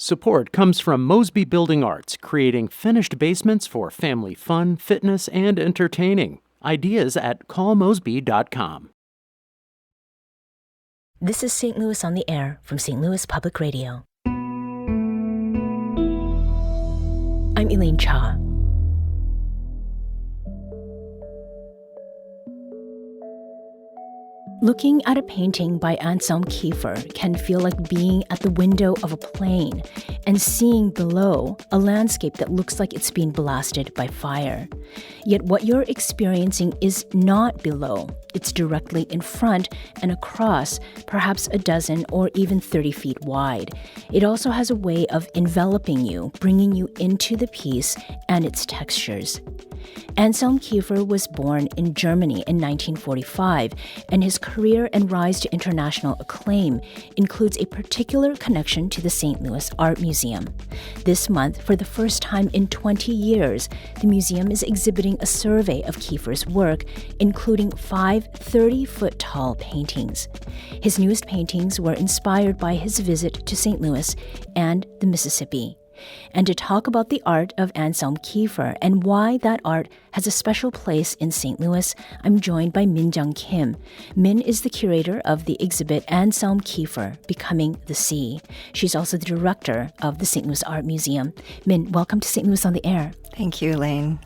Support comes from Mosby Building Arts, creating finished basements for family fun, fitness, and entertaining. Ideas at callmosby.com. This is St. Louis on the Air from St. Louis Public Radio. I'm Elaine Cha. Looking at a painting by Anselm Kiefer can feel like being at the window of a plane and seeing below a landscape that looks like it's being blasted by fire. Yet what you're experiencing is not below. It's directly in front and across, perhaps a dozen or even 30 feet wide. It also has a way of enveloping you, bringing you into the piece and its textures. Anselm Kiefer was born in Germany in 1945, and his career and rise to international acclaim includes a particular connection to the St. Louis Art Museum. This month, for the first time in 20 years, the museum is exhibiting a survey of Kiefer's work, including 5 30-foot-tall paintings. His newest paintings were inspired by his visit to St. Louis and the Mississippi. And to talk about the art of Anselm Kiefer and why that art has a special place in St. Louis, I'm joined by Min Jung Kim. Min is the curator of the exhibit Anselm Kiefer, Becoming the Sea. She's also the director of the St. Louis Art Museum. Min, welcome to St. Louis on the Air. Thank you, Elaine.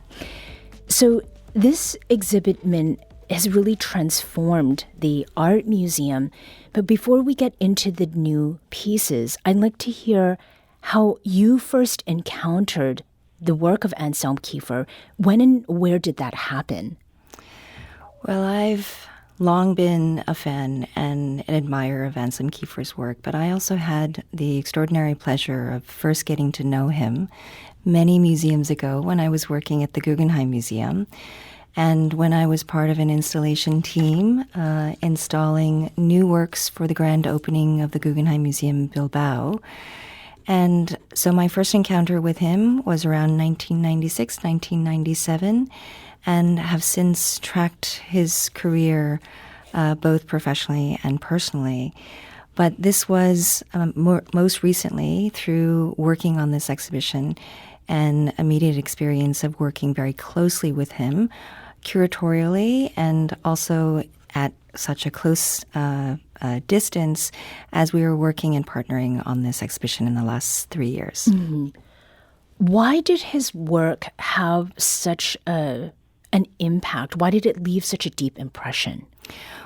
So this exhibit, Min, has really transformed the art museum. But before we get into the new pieces, I'd like to hear how you first encountered the work of Anselm Kiefer. When and where did that happen? Well, I've long been a fan and an admirer of Anselm Kiefer's work, but I also had the extraordinary pleasure of first getting to know him many museums ago when I was working at the Guggenheim Museum. And when I was part of an installation team installing new works for the grand opening of the Guggenheim Museum in Bilbao. And so my first encounter with him was around 1996, 1997, and have since tracked his career both professionally and personally. But this was most recently through working on this exhibition, an immediate experience of working very closely with him, curatorially, and also at such a close distance as we were working and partnering on this exhibition in the last 3 years. Mm-hmm. Why did his work have such an impact? Why did it leave such a deep impression?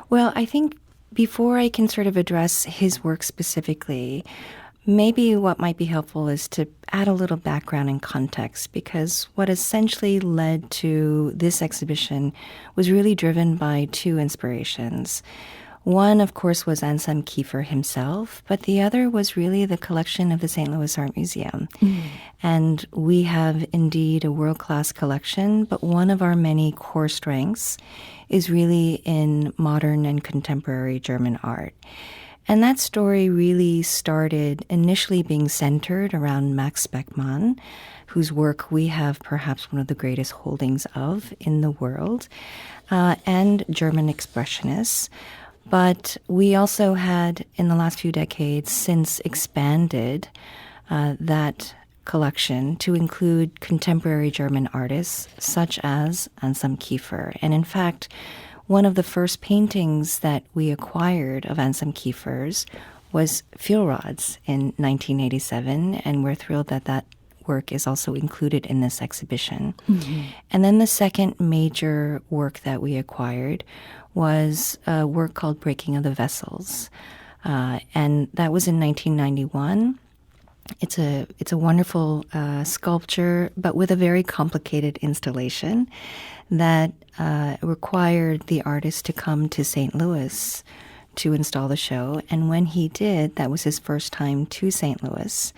Well, I think before I can sort of address his work specifically, maybe what might be helpful is to add a little background and context, because what essentially led to this exhibition was really driven by two inspirations. One, of course, was Anselm Kiefer himself, but the other was really the collection of the St. Louis Art Museum. Mm. And we have indeed a world-class collection, but one of our many core strengths is really in modern and contemporary German art. And that story really started initially being centered around Max Beckmann, whose work we have perhaps one of the greatest holdings of in the world, and German expressionists. But we also had, in the last few decades, since expanded that collection to include contemporary German artists such as Anselm Kiefer. And in fact, one of the first paintings that we acquired of Anselm Kiefer's was Fuel Rods in 1987, and we're thrilled that that work is also included in this exhibition. Mm-hmm. And then the second major work that we acquired was a work called Breaking of the Vessels, and that was in 1991. It's a wonderful sculpture, but with a very complicated installation that required the artist to come to St. Louis to install the show. And when he did, that was his first time to St. Louis.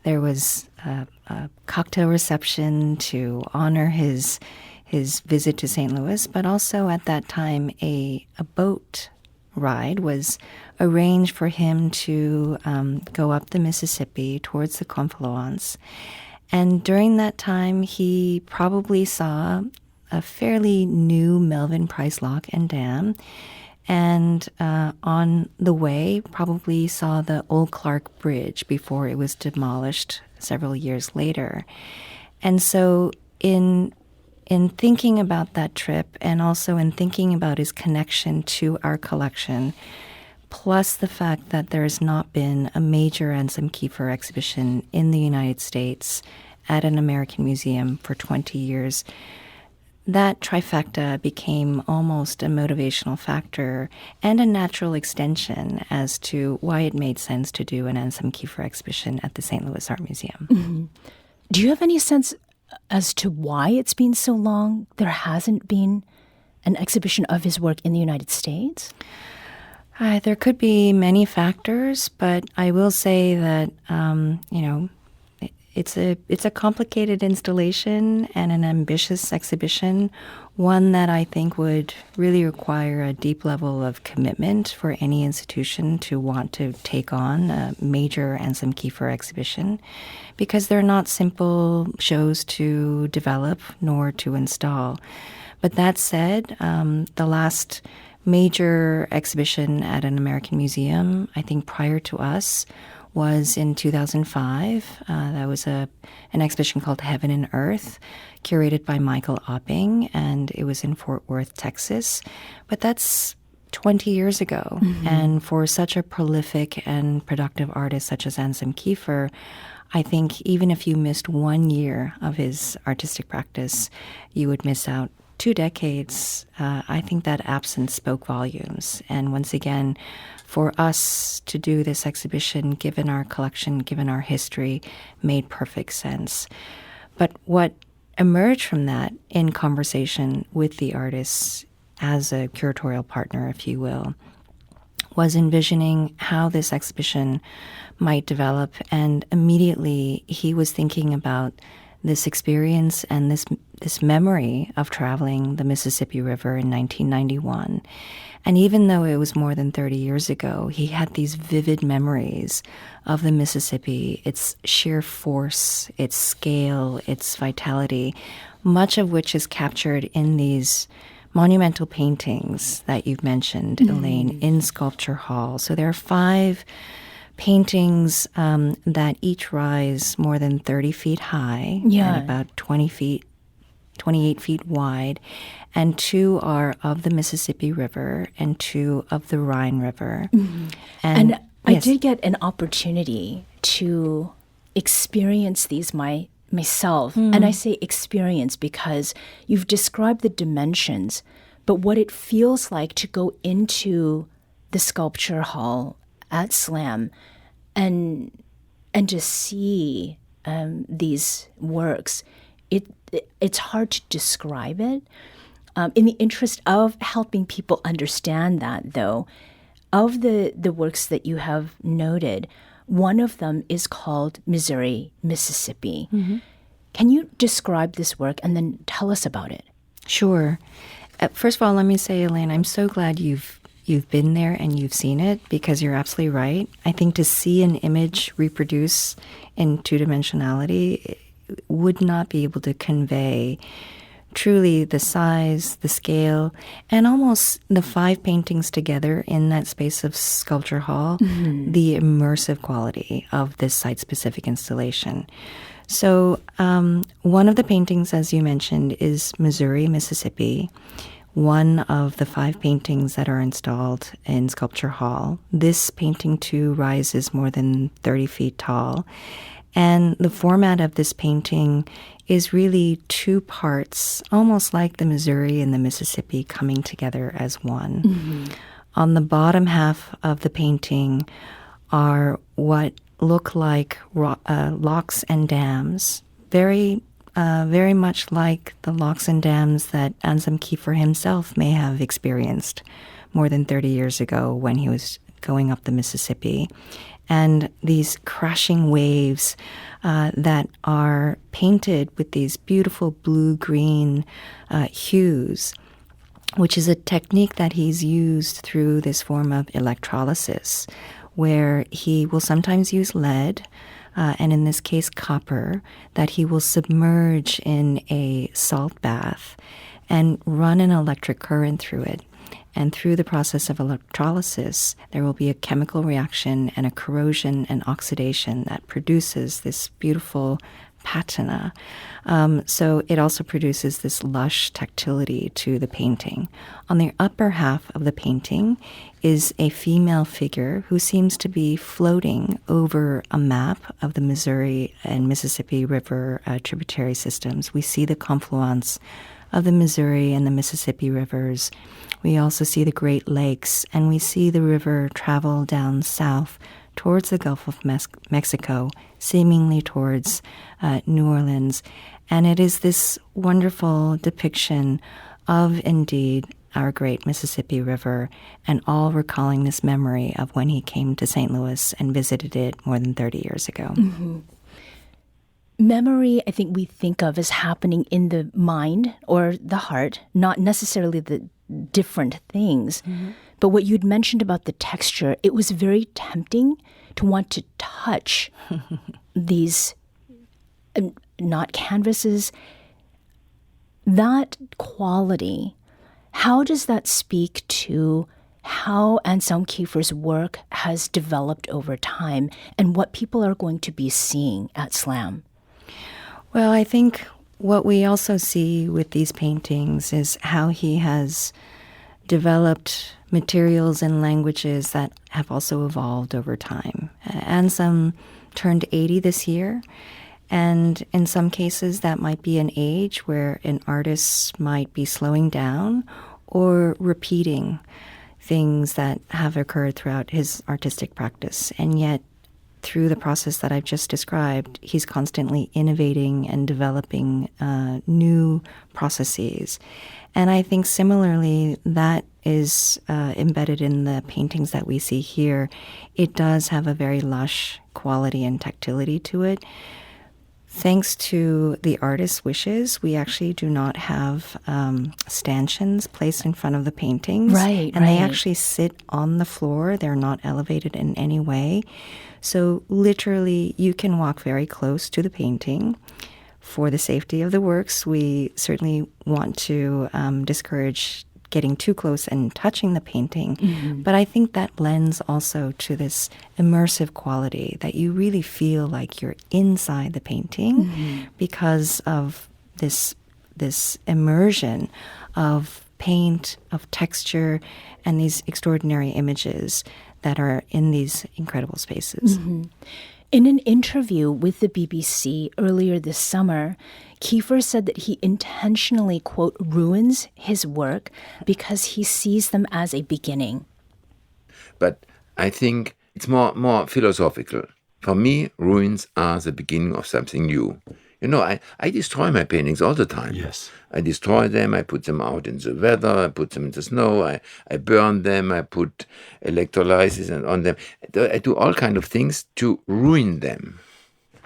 There was a cocktail reception to honor his visit to St. Louis, but also at that time a boat ride was arranged for him to go up the Mississippi towards the confluence. And during that time, he probably saw a fairly new Melvin Price lock and dam, and on the way probably saw the old Clark Bridge before it was demolished several years later. And so in thinking about that trip and also in thinking about his connection to our collection, plus the fact that there has not been a major Anselm Kiefer exhibition in the United States at an American museum for 20 years, that trifecta became almost a motivational factor and a natural extension as to why it made sense to do an Anselm Kiefer exhibition at the St. Louis Art Museum. Mm-hmm. Do you have any sense as to why it's been so long there hasn't been an exhibition of his work in the United States? There could be many factors, but I will say that, it's a complicated installation and an ambitious exhibition, one that I think would really require a deep level of commitment for any institution to want to take on a major Anselm Kiefer exhibition, because they're not simple shows to develop nor to install. But that said, the last major exhibition at an American museum, I think prior to us, was in 2005. That was an exhibition called Heaven and Earth, curated by Michael Opping, and it was in Fort Worth, Texas. But that's 20 years ago. Mm-hmm. And for such a prolific and productive artist such as Anselm Kiefer, I think even if you missed 1 year of his artistic practice, you would miss out 2 decades. I think that absence spoke volumes. And once again, for us to do this exhibition, given our collection, given our history, made perfect sense. But what emerged from that in conversation with the artists as a curatorial partner, if you will, was envisioning how this exhibition might develop. And immediately he was thinking about this experience and this memory of traveling the Mississippi River in 1991. And even though it was more than 30 years ago, he had these vivid memories of the Mississippi, its sheer force, its scale, its vitality, much of which is captured in these monumental paintings that you've mentioned, Elaine, in Sculpture Hall. So there are 5 paintings that each rise more than 30 feet high and about 28 feet wide, and 2 are of the Mississippi River and 2 of the Rhine River. Mm-hmm. And I did get an opportunity to experience these myself. And I say experience because you've described the dimensions, but what it feels like to go into the Sculpture Hall at SLAM and to see these works, it's hard to describe it. In the interest of helping people understand that, though, of the works that you have noted, one of them is called Missouri, Mississippi. Mm-hmm. Can you describe this work and then tell us about it? Sure. First of all, let me say, Elaine, I'm so glad you've been there and you've seen it, because you're absolutely right. I think to see an image reproduce in 2-dimensionality would not be able to convey truly the size, the scale, and almost the 5 paintings together in that space of Sculpture Hall, the immersive quality of this site-specific installation. So one of the paintings, as you mentioned, is Missouri, Mississippi, one of the 5 paintings that are installed in Sculpture Hall. This painting, too, rises more than 30 feet tall. And the format of this painting is really 2 parts, almost like the Missouri and the Mississippi coming together as one. Mm-hmm. On the bottom half of the painting are what look like locks and dams, very much like the locks and dams that Anselm Kiefer himself may have experienced more than 30 years ago when he was going up the Mississippi. And these crashing waves that are painted with these beautiful blue-green hues, which is a technique that he's used through this form of electrolysis, where he will sometimes use lead, and in this case copper, that he will submerge in a salt bath and run an electric current through it. And through the process of electrolysis, there will be a chemical reaction and a corrosion and oxidation that produces this beautiful patina. So it also produces this lush tactility to the painting. On the upper half of the painting is a female figure who seems to be floating over a map of the Missouri and Mississippi River tributary systems. We see the confluence of the Missouri and the Mississippi rivers. We also see the Great Lakes, and we see the river travel down south towards the Gulf of Mexico, seemingly towards New Orleans. And it is this wonderful depiction of, indeed, our great Mississippi River, and all recalling this memory of when he came to St. Louis and visited it more than 30 years ago. Mm-hmm. Memory, I think we think of as happening in the mind or the heart, not necessarily the different things. Mm-hmm. But what you'd mentioned about the texture, it was very tempting to want to touch these, not canvases. That quality, how does that speak to how Anselm Kiefer's work has developed over time and what people are going to be seeing at SLAM? Well, I think what we also see with these paintings is how he has developed materials and languages that have also evolved over time. Anselm turned 80 this year, and in some cases that might be an age where an artist might be slowing down or repeating things that have occurred throughout his artistic practice. And yet, through the process that I've just described, he's constantly innovating and developing new processes. And I think similarly, that is embedded in the paintings that we see here. It does have a very lush quality and tactility to it. Thanks to the artist's wishes, we actually do not have stanchions placed in front of the paintings. Right, and they actually sit on the floor. They're not elevated in any way. So literally, you can walk very close to the painting. For the safety of the works, we certainly want to discourage getting too close and touching the painting. Mm-hmm. But I think that lends also to this immersive quality that you really feel like you're inside the painting because of this immersion of paint, of texture, and these extraordinary images that are in these incredible spaces. Mm-hmm. In an interview with the BBC earlier this summer, Kiefer said that he intentionally, quote, ruins his work because he sees them as a beginning. But I think it's more philosophical. For me, ruins are the beginning of something new. You know, I destroy my paintings all the time. Yes. I destroy them, I put them out in the weather, I put them in the snow, I burn them, I put electrolysis on them. I do all kinds of things to ruin them.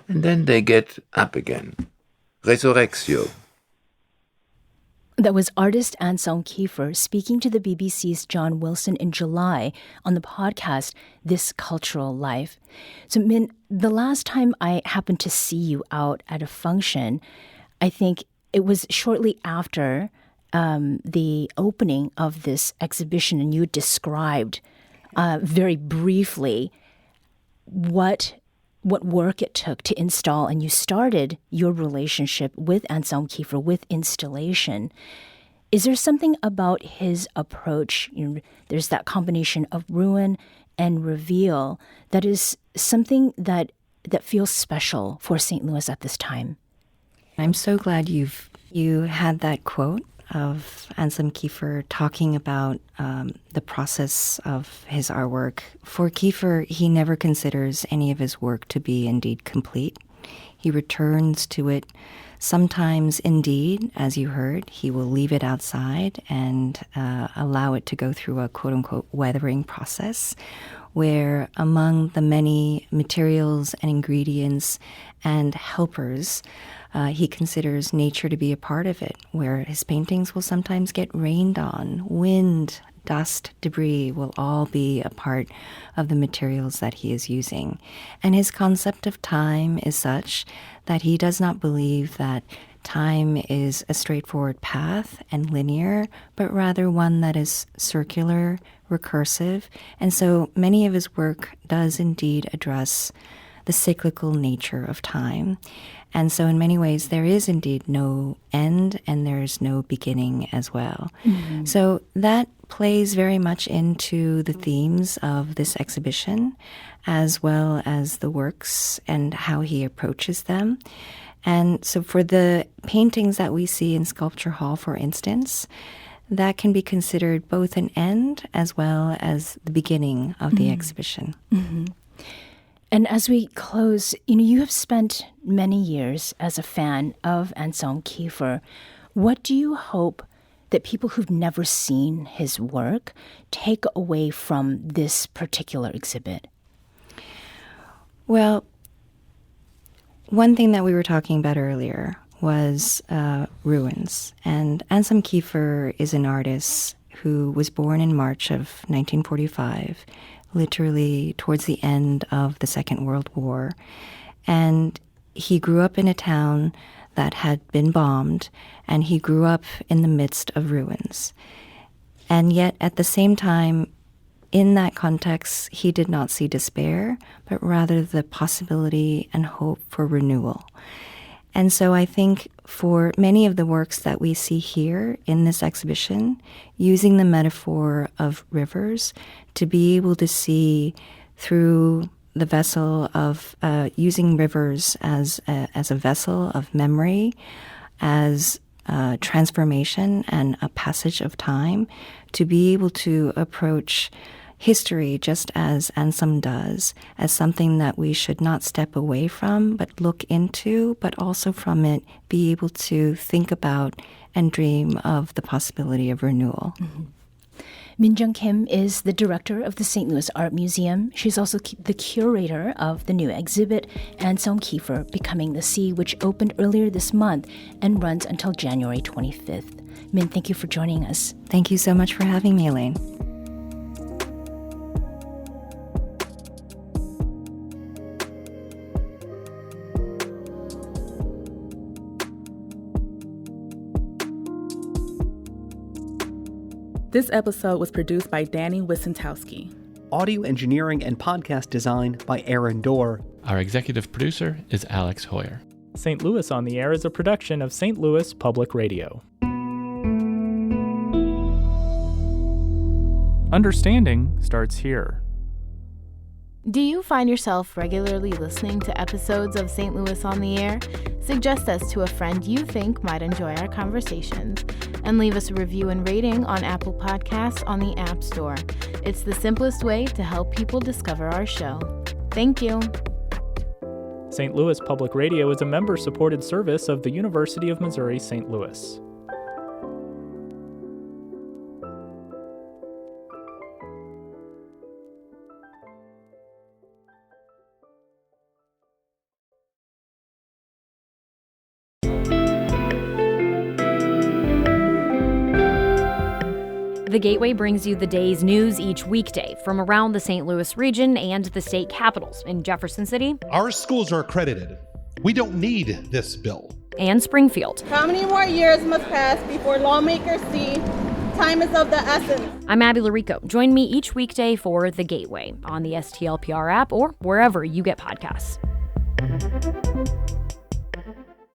And then they get up again. Resurrectio. That was artist Anselm Kiefer speaking to the BBC's John Wilson in July on the podcast This Cultural Life. So, Min, the last time I happened to see you out at a function, I think it was shortly after the opening of this exhibition, and you described very briefly what work it took to install, and you started your relationship with Anselm Kiefer with installation. Is there something about his approach? You know, there's that combination of ruin and reveal that is something that feels special for St. Louis at this time. I'm so glad you had that quote of Anselm Kiefer talking about the process of his artwork. For Kiefer, he never considers any of his work to be indeed complete. He returns to it. Sometimes, indeed, as you heard, he will leave it outside and allow it to go through a quote-unquote weathering process, where among the many materials and ingredients and helpers, he considers nature to be a part of it, where his paintings will sometimes get rained on. Wind, dust, debris will all be a part of the materials that he is using. And his concept of time is such that he does not believe that time is a straightforward path and linear, but rather one that is circular, recursive. And so many of his work does indeed address the cyclical nature of time. And so in many ways, there is indeed no end and there's no beginning as well. Mm-hmm. So that plays very much into the themes of this exhibition, as well as the works and how he approaches them. And so for the paintings that we see in Sculpture Hall, for instance, that can be considered both an end as well as the beginning of the exhibition. Mm-hmm. And as we close, you have spent many years as a fan of Anselm Kiefer. What do you hope that people who've never seen his work take away from this particular exhibit? Well, one thing that we were talking about earlier was ruins. And Anselm Kiefer is an artist who was born in March of 1945, literally towards the end of the Second World War. And he grew up in a town that had been bombed, and he grew up in the midst of ruins. And yet, at the same time, in that context, he did not see despair, but rather the possibility and hope for renewal. And so I think for many of the works that we see here in this exhibition, using the metaphor of rivers to be able to see through the vessel of using rivers as a vessel of memory, as transformation and a passage of time, to be able to approach history, just as Anselm does, as something that we should not step away from, but look into, but also from it be able to think about and dream of the possibility of renewal. Mm-hmm. Min Jung Kim is the director of the St. Louis Art Museum. She's also the curator of the new exhibit, Anselm Kiefer, Becoming the Sea, which opened earlier this month and runs until January 25th. Min, thank you for joining us. Thank you so much for having me, Elaine. This episode was produced by Danny Wissentowski. Audio engineering and podcast design by Aaron Dorr. Our executive producer is Alex Hoyer. St. Louis on the Air is a production of St. Louis Public Radio. Understanding starts here. Do you find yourself regularly listening to episodes of St. Louis on the Air? Suggest us to a friend you think might enjoy our conversations, and leave us a review and rating on Apple Podcasts on the App Store. It's the simplest way to help people discover our show. Thank you. St. Louis Public Radio is a member-supported service of the University of Missouri St. Louis. The Gateway brings you the day's news each weekday from around the St. Louis region and the state capitals in Jefferson City. Our schools are accredited. We don't need this bill. And Springfield. How many more years must pass before lawmakers see time is of the essence? I'm Abby Larico. Join me each weekday for The Gateway on the STLPR app or wherever you get podcasts.